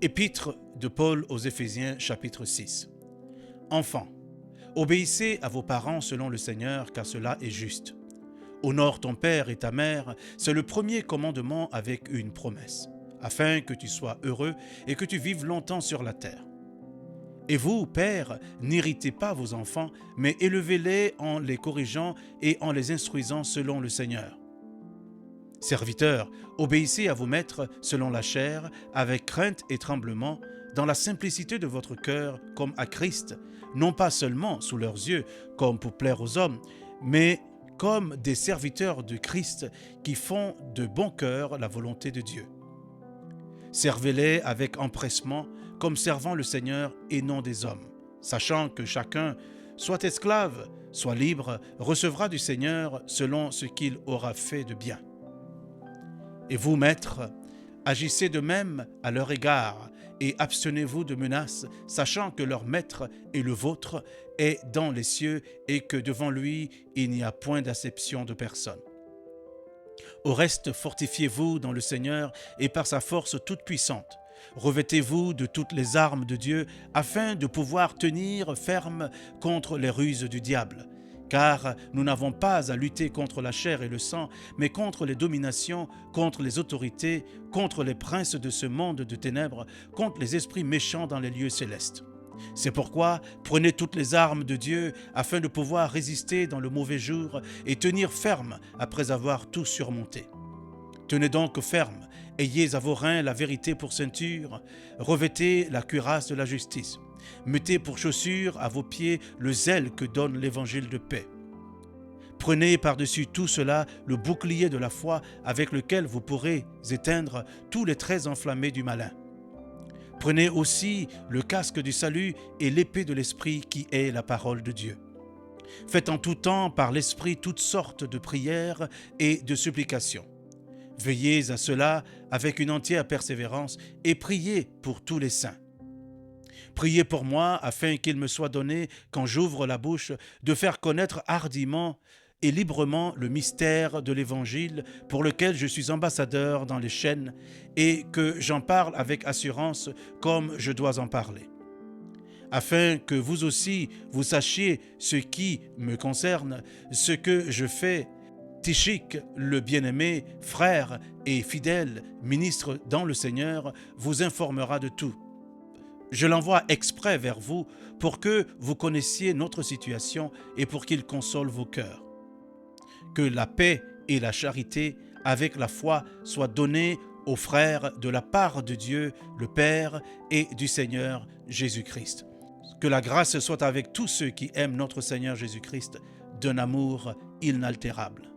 Épître de Paul aux Éphésiens, chapitre 6. Enfants, obéissez à vos parents selon le Seigneur, car cela est juste. Honore ton père et ta mère, c'est le premier commandement avec une promesse, afin que tu sois heureux et que tu vives longtemps sur la terre. Et vous, pères, n'irritez pas vos enfants, mais élevez-les en les corrigeant et en les instruisant selon le Seigneur. Serviteurs, obéissez à vos maîtres selon la chair, avec crainte et tremblement, dans la simplicité de votre cœur, comme à Christ, non pas seulement sous leurs yeux, comme pour plaire aux hommes, mais comme des serviteurs de Christ qui font de bon cœur la volonté de Dieu. Servez-les avec empressement, comme servant le Seigneur et non des hommes, sachant que chacun, soit esclave, soit libre, recevra du Seigneur selon ce qu'il aura fait de bien. Et vous, maîtres, agissez de même à leur égard et abstenez-vous de menaces, sachant que leur maître et le vôtre est dans les cieux et que devant lui, il n'y a point d'acception de personne. Au reste, fortifiez-vous dans le Seigneur et par sa force toute puissante. Revêtez-vous de toutes les armes de Dieu afin de pouvoir tenir ferme contre les ruses du diable. Car nous n'avons pas à lutter contre la chair et le sang, mais contre les dominations, contre les autorités, contre les princes de ce monde de ténèbres, contre les esprits méchants dans les lieux célestes. C'est pourquoi prenez toutes les armes de Dieu afin de pouvoir résister dans le mauvais jour et tenir ferme après avoir tout surmonté. Tenez donc ferme, ayez à vos reins la vérité pour ceinture, revêtez la cuirasse de la justice. Mettez pour chaussure à vos pieds le zèle que donne l'évangile de paix. Prenez par-dessus tout cela le bouclier de la foi avec lequel vous pourrez éteindre tous les traits enflammés du malin. Prenez aussi le casque du salut et l'épée de l'esprit qui est la parole de Dieu. Faites en tout temps par l'esprit toutes sortes de prières et de supplications. Veillez à cela avec une entière persévérance et priez pour tous les saints. Priez pour moi afin qu'il me soit donné, quand j'ouvre la bouche, de faire connaître hardiment et librement le mystère de l'Évangile pour lequel je suis ambassadeur dans les chaînes et que j'en parle avec assurance comme je dois en parler. Afin que vous aussi, vous sachiez ce qui me concerne, ce que je fais, Tychik, le bien-aimé, frère et fidèle, ministre dans le Seigneur, vous informera de tout. Je l'envoie exprès vers vous pour que vous connaissiez notre situation et pour qu'il console vos cœurs. Que la paix et la charité avec la foi soient données aux frères de la part de Dieu, le Père et du Seigneur Jésus-Christ. Que la grâce soit avec tous ceux qui aiment notre Seigneur Jésus-Christ d'un amour inaltérable.